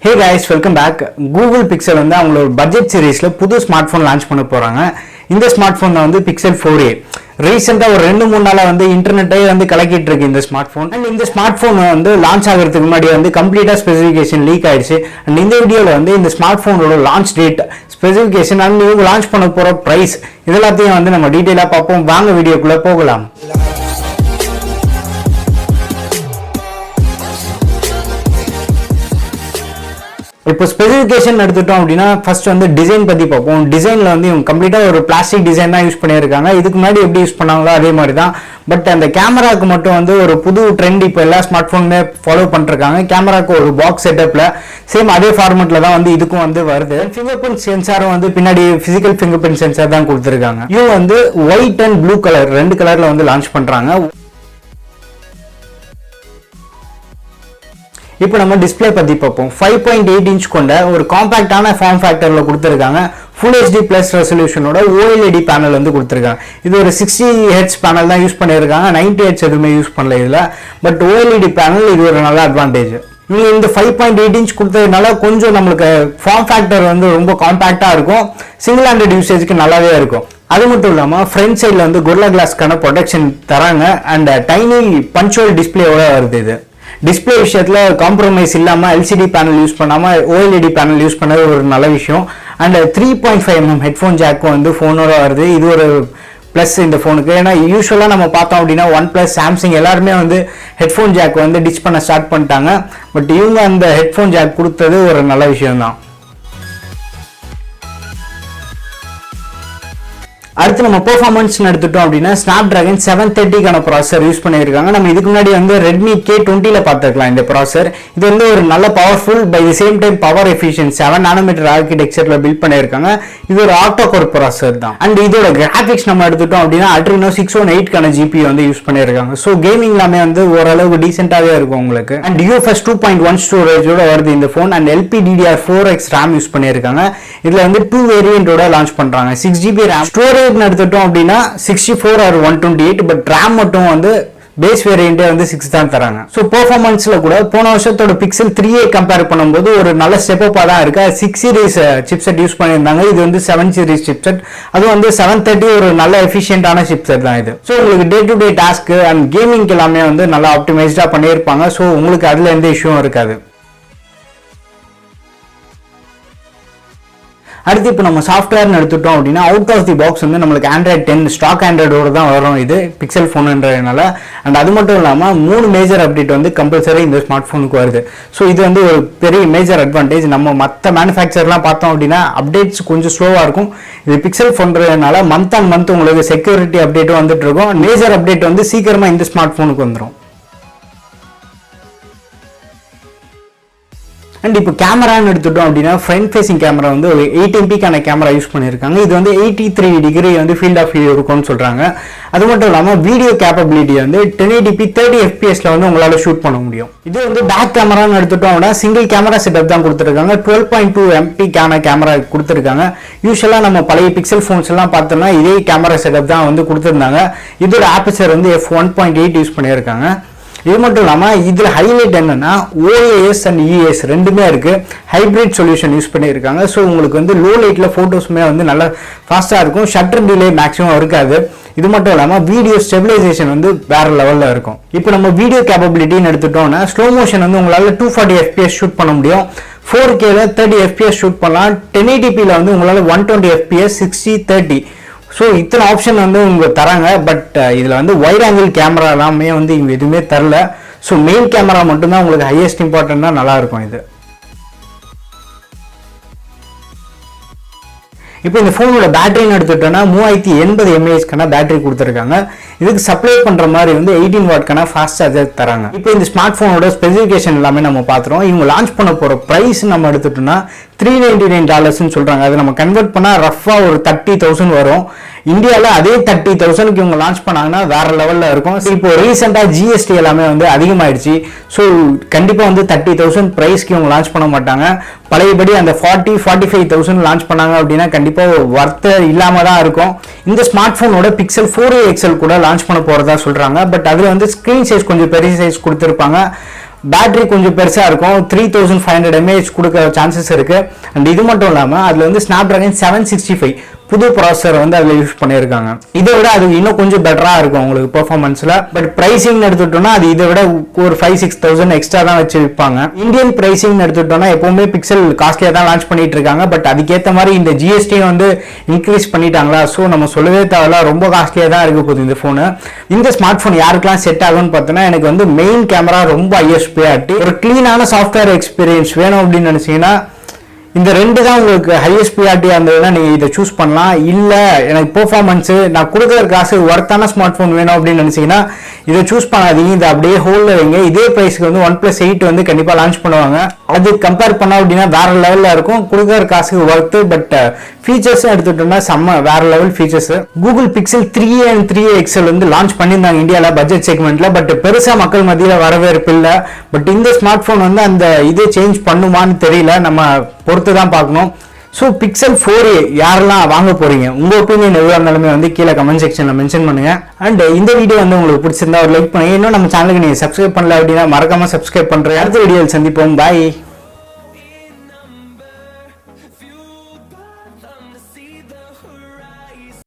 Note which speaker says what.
Speaker 1: Hey guys, welcome back. Google Pixel வந்து அவங்களோட budget சீரிஸ்ல புது ஸ்மார்ட் போன் லான்ச் பண்ண போறாங்க. இந்த ஸ்மார்ட் போன் தான் வந்து Pixel 4a. ரீசெண்டா ஒரு 2-3 நாளா வந்து இன்டர்நெட்டே வந்து கலக்கிட்டு இருக்கு இந்த ஸ்மார்ட் போன். அண்ட் இந்த ஸ்மார்ட் போன் வந்து லான்ச் ஆகிறதுக்கு முன்னாடி வந்து கம்ப்ளீட்டா ஸ்பெசிஃபிகேஷன் லீக் ஆயிடுச்சு. அண்ட் இந்த வீடியோல வந்து இந்த ஸ்மார்ட் போனோட லான்ச் டேட், ஸ்பெசிஃபிகேஷன் அண்ட் இவங்க லான்ச் பண்ண போற பிரைஸ் இதெல்லாத்தையும் வந்து நம்ம டீடைலா பார்ப்போம். வாங்க வீடியோக்குள்ள போகலாம். இப்போ ஸ்பெசிஃபிகேஷன் எடுத்துட்டோம் அப்படின்னா ஃபர்ஸ்ட் வந்து டிசைன் பத்தி பார்ப்போம். டிசைன்ல வந்து இவங்க கம்ப்ளீட்டா ஒரு பிளாஸ்டிக் டிசைன் தான் யூஸ் பண்ணியிருக்காங்க. இதுக்கு முன்னாடி எப்படி யூஸ் பண்ணாங்களோ அதே மாதிரி தான். பட் அந்த கேமராக்கு மட்டும் வந்து ஒரு புது ட்ரெண்ட் இப்போ எல்லா ஸ்மார்ட் போனுமே ஃபாலோ பண்ணிருக்காங்க. கேமராக்கு ஒரு பாக்ஸ் செட்டப்ல சேம் அதே ஃபார்மெட்ல தான் வந்து இதுக்கும் வந்து வருது. ஃபிங்கர் பிரிண்ட் சென்சாரும் வந்து பின்னாடி பிசிக்கல் ஃபிங்கர் பிரிண்ட் சென்சார் தான் கொடுத்துருக்காங்க. இது வந்து ஒயிட் அண்ட் ப்ளூ கலர் ரெண்டு கலர்ல வந்து லான்ச் பண்றாங்க. இப்போ நம்ம டிஸ்பிளே பத்தி பார்ப்போம். 5.8 இன்ச் கொண்ட ஒரு காம்பாக்டான ஃபார்ம் ஃபேக்டர்ல கொடுத்துருக்காங்க. ஃபுல் HD பிளஸ் ரெசல்யூஷனோட OLED பேனல் வந்து கொடுத்துருக்காங்க. இது ஒரு 60 Hz பேனல் தான் யூஸ் பண்ணியிருக்காங்க. 90 Hz எதுவுமே யூஸ் பண்ணல இதுல. பட் OLED பேனல் இது ஒரு நல்ல அட்வான்டேஜ். இவங்க இந்த 5.8 இன்ச் கொடுத்ததுனால கொஞ்சம் நம்மளுக்கு ஃபார்ம் ஃபேக்டர் வந்து ரொம்ப காம்பாக்டா இருக்கும். சிங்கிள் ஹேண்டட் யூசேஜ்க்கு நல்லாவே இருக்கும். அது மட்டும் இல்லாம ஃப்ரண்ட் சைட்ல வந்து கொரில்லா கிளாஸ்க்கான ப்ரொடெக்ஷன் தராங்க. அண்ட் டைனி பஞ்சுவல் டிஸ்பிளேயோட வருது. இது டிஸ்பிளே விஷயத்துல காம்ப்ரமைஸ் இல்லாம LCD பேனல் யூஸ் பண்ணாம OLED பேனல் யூஸ் பண்ணது ஒரு நல்ல விஷயம். அண்ட் 3.5mm ஹெட்ஃபோன் ஜாக்கும் வந்து போனோட வருது. இது ஒரு பிளஸ் இந்த போனுக்கு. ஏன்னா யூஸ்வலா நம்ம பார்த்தோம் அப்படின்னா OnePlus, சாம்சங் எல்லாருமே வந்து ஹெட்ஃபோன் ஜாக் வந்து டிச் பண்ண ஸ்டார்ட் பண்ணிட்டாங்க. பட் இவங்க அந்த ஹெட்ஃபோன் ஜாக் கொடுத்தது ஒரு நல்ல விஷயம் தான். அடுத்து நம்ம பெர்ஃபார்மன்ஸ் எடுத்துட்டோம் அப்படின்னா Snapdragon 730 ப்ராசஸர் யூஸ் பண்ணியிருக்காங்க. நம்ம இதுக்கு முன்னாடி வந்து Redmi K20ல பார்த்துக்கலாம் இந்த ப்ராசஸர். இது வந்து ஒரு நல்ல powerful by the same time power efficient 7nm ஆர்கிடெக்சர்ல பில்ட் பண்ணியிருக்காங்க. இது ஒரு ஆக்டா கோர் ப்ராசஸர் தான். அண்ட் இதோட கிராபிக்ஸ் நம்ம எடுத்துட்டோம் அப்படின்னா Adreno 618 GPU வந்து யூஸ் பண்ணியிருக்காங்க. ஸோ கேமிங் எல்லாமே வந்து ஓரளவுக்கு டீசென்டாவே இருக்கும் உங்களுக்கு. அண்ட் UFS 2.1 ஸ்டோரேஜோட வருது இந்த phone. And LPDDR4X RAM use பண்ணியிருக்காங்க. இதுல வந்து 2 வேரியண்டோட லான்ச் பண்றாங்க. 6GB RAM ஸ்டோரேஜ் எடுத்துட்டோம் அப்படின்னா 64 or 128. பட் RAM மட்டும் வந்து பேஸ் வேரியண்டே வந்து 6 தான் தராங்க. ஸோ பெர்ஃபார்மன்ஸ்ல கூட போன வருஷத்தோட Pixel 3a கம்பேர் பண்ணும்போது ஒரு நல்ல ஸ்டெப் அப்பா தான் இருக்கு. 6 சீரிஸ் சிப்செட் யூஸ் பண்ணியிருந்தாங்க. இது வந்து 7 சீரிஸ் சிப்செட். அது வந்து 730 ஒரு நல்ல எஃபிஷியன்டான சிப்செட் தான் இது. ஸோ உங்களுக்கு day to day task and gaming எல்லாமே வந்து நல்லா ஆப்டிமைஸ்டா பண்ணியிருப்பாங்க. ஸோ உங்களுக்கு அதுல எந்த இஷ்யூவும் இருக்காது. அடுத்து இப்போ நம்ம சாஃப்ட்வேர்னு எடுத்துட்டோம் அப்படின்னா அவுட் ஆஃப் தி பாக்ஸ் வந்து நம்மளுக்கு Android 10 ஸ்டாக் ஆண்ட்ராய்டோட தான் வரும் இது பிக்சல் ஃபோனுன்றதுனால. அண்ட் அது மட்டும் இல்லாமல் 3 மேஜர் அப்டேட் வந்து கம்பல்சரி இந்த ஸ்மார்ட் ஃபோனுக்கு வருது. ஸோ இது வந்து ஒரு பெரிய மேஜர் அட்வான்டேஜ். நம்ம மற்ற மேனுஃபேக்சர்லாம் பார்த்தோம் அப்படின்னா அப்டேட்ஸ் கொஞ்சம் ஸ்லோவாக இருக்கும். இது பிக்சல் ஃபோன்றதுனால மந்த் அண்ட் மந்த் உங்களுக்கு செக்யூரிட்டி அப்டேட்டும் வந்துட்டு இருக்கும். மேஜர் அப்டேட் வந்து சீக்கிரமா இந்த ஸ்மார்ட் ஃபோனுக்கு வந்துடும். அண்ட் இப்போ கேமரான்னு எடுத்துட்டோம் அப்படின்னா ஃப்ரண்ட் ஃபேசிங் கேமரா வந்து ஒரு 8MP கேமரா யூஸ் பண்ணியிருக்காங்க. இது வந்து 83 டிகிரி வந்து ஃபீல்ட் ஆஃப் வியூ இருக்கும்னு சொல்றாங்க. அது மட்டும் இல்லாமல் வீடியோ கேப்பபிலிட்டி வந்து 1080p 30 fps வந்து உங்களால ஷூட் பண்ண முடியும். இது வந்து பேக் கேமரான்னு எடுத்துட்டோம் அப்படின்னா சிங்கிள் கேமரா செட்டப் தான் கொடுத்துருக்காங்க. 12.2 MP கேமரா கொடுத்துருக்காங்க. யூஸ்வலா நம்ம பழைய பிக்சல் போன்ஸ் எல்லாம் பார்த்தோம்னா இதே கேமரா செட்டப் தான் வந்து கொடுத்துருந்தாங்க. இதோட ஆபர்ச்சர் வந்து f1.8 யூஸ் பண்ணியிருக்காங்க. இது மட்டும் இல்லாமல் இதில் ஹைலைட் என்னன்னா OAS அண்ட் EAS ரெண்டுமே இருக்கு. ஹைபிரிட் சொல்யூஷன் யூஸ் பண்ணியிருக்காங்க. ஸோ உங்களுக்கு வந்து லோ லைட்ல போட்டோஸுமே வந்து நல்லா ஃபாஸ்ட்டாக இருக்கும். ஷட்டர் டிலே மேக்ஸிமம் இருக்காது. இது மட்டும் இல்லாமல் வீடியோ ஸ்டெபிலைசேஷன் வந்து வேற லெவலில் இருக்கும். இப்போ நம்ம வீடியோ கேப்பபிலிட்டின்னு எடுத்துட்டோம்னா ஸ்லோ மோஷன் வந்து உங்களால் 240 fps ஷூட் பண்ண முடியும். 4Kல 30 fps ஷூட் பண்ணலாம். 1080pல வந்து உங்களால் 120 fps 60-30. ஸோ இத்தனை ஆப்ஷன் வந்து இவங்க தராங்க. பட் இதில் வந்து வைட் ஆங்கிள் கேமரா எல்லாமே வந்து இவங்க எதுவுமே தரல. ஸோ மெயின் கேமரா மட்டும்தான் உங்களுக்கு ஹையஸ்ட் இம்பார்ட்டன்ட் தான் நல்லா இருக்கும் இது. இப்போ இந்த ஃபோனோட பேட்டரின்னு எடுத்துட்டோம்னா 3080 mAh பேட்டரி கொடுத்துருக்காங்க. இதுக்கு சப்ளை பண்ற மாதிரி வந்து 18 வாட்க்கான ஃபாஸ்ட் சார்ஜர் தராங்க. இப்போ இந்த ஸ்மார்ட் போனோட ஸ்பெசிஃபிகேஷன் எல்லாமே நம்ம பார்த்துறோம். இவங்க லான்ச் பண்ண போற பிரைஸ் நம்ம எடுத்துட்டோம்னா $399 சொல்றாங்க. அதை நம்ம கன்வெர்ட் பண்ணா ரஃபா ஒரு 30,000 வரும். இந்தியாவில் அதே 30,000க்கு இவங்க லான்ச் பண்ணாங்கன்னா வேற லெவல்ல இருக்கும். இப்போ ரீசெண்டா GST எல்லாமே வந்து அதிகமாயிடுச்சு. ஸோ கண்டிப்பா வந்து 30,000 பிரைஸ்க்கு இவங்க லான்ச் பண்ண மாட்டாங்க. பழையபடி அந்த 40-45,000 லான்ச் பண்ணாங்க அப்படின்னா கண்டிப்பா வர்த்த இல்லாம தான் இருக்கும். இந்த ஸ்மார்ட் போனோட Pixel 4a XL கூட லான்ச் பண்ண போறதா சொல்றாங்க. பட் அதுல வந்து ஸ்கிரீன் சைஸ் கொஞ்சம் பெரிய சைஸ் கொடுத்திருப்பாங்க. பேட்டரி கொஞ்சம் பெருசாக இருக்கும், 3500 mAh கொடுக்க சான்சஸ் இருக்குது. அண்ட் இது மட்டும் இல்லாமல் அதில் வந்து ஸ்னாப்ட்ராகன் 765 புது ப்ராசஸர் வந்து அதில் யூஸ் பண்ணியிருக்காங்க. இதை விட அது இன்னும் கொஞ்சம் பெட்டராக இருக்கும் உங்களுக்கு பெர்ஃபார்மன்ஸில். பட் ப்ரைசிங் எடுத்துட்டோம்னா அது இதை விட ஒரு 5-6,000 எக்ஸ்ட்ரா தான் வச்சு விற்பாங்க. இந்தியன் ப்ரைசிங் எடுத்துட்டோம்னா எப்போவுமே பிக்சல் காஸ்ட்லியாக தான் லான்ச் பண்ணிட்டு இருக்காங்க. பட் அதுக்கேற்ற மாதிரி இந்த ஜிஎஸ்டியும் வந்து இன்க்ரீஸ் பண்ணிட்டாங்களா, ஸோ நம்ம சொல்லவே தேவையில்ல, ரொம்ப காஸ்ட்லியாக தான் இருக்க போகுது இந்த ஃபோனு. இந்த ஸ்மார்ட் ஃபோன் யாருக்கெல்லாம் செட் ஆகும்னு பார்த்தோன்னா, எனக்கு வந்து மெயின் கேமரா ரொம்ப ஹையஸ்ட் ப்ரையாரிட்டி, ஒரு க்ளீனான சாஃப்ட்வேர் எக்ஸ்பீரியன்ஸ் வேணும் அப்படின்னு நினச்சிங்கன்னா இந்த ரெண்டு தான் உங்களுக்கு ஹையஸ்ட் ப்ரியாரிட்டியாக இருந்ததுன்னா நீங்கள் இதை சூஸ் பண்ணலாம். இல்லை எனக்கு பெர்ஃபார்மன்ஸு நான் கொடுக்குற காசு ஒர்த்தான ஸ்மார்ட் ஃபோன் வேணும் அப்படின்னு நினச்சிங்கன்னா இதை சூஸ் பண்ணாதீங்க, இதை அப்படியே ஹோல்டில் வைங்க. இதே ப்ரைஸ்க்கு வந்து OnePlus 8 வந்து கண்டிப்பாக லான்ச் பண்ணுவாங்க. அது கம்பேர் பண்ணோம் அப்படின்னா வேறு லெவலில் இருக்கும், கொடுக்குற காசுக்கு ஒர்த்து. பட் ஃபீச்சர்ஸும் எடுத்துட்டோம்னா செம்ம வேறு level features. Google pixel 3a and 3a XL வந்து லான்ச் பண்ணியிருந்தாங்க இந்தியாவில் பட்ஜெட் செக்மெண்ட்டில். பட் பெருசாக மக்கள் மத்தியில் வரவேற்பு இல்லை. பட் இந்த ஸ்மார்ட் ஃபோன் வந்து அந்த இதை சேஞ்ச் பண்ணுமான்னு தெரியல, நம்ம பொறுத்து தான் பார்க்கணும். ஸோ பிக்சல் 4a யாரெல்லாம் வாங்க போறீங்க, உங்க ஒப்பீனியன் எவ்வளோ இருந்தாலுமே வந்து கீழே கமெண்ட் செக்ஷன்ல மென்ஷன் பண்ணுங்க. அண்ட் இந்த வீடியோ வந்து உங்களுக்கு பிடிச்சிருந்தா ஒரு லைக் பண்ணுங்க. இன்னும் நம்ம சேனலுக்கு நீங்க சப்ஸ்கிரைப் பண்ணல அப்படின்னா மறக்காம சப்ஸ்கிரைப் பண்றேன். அடுத்த வீடியோவில் சந்திப்போம். பாய்.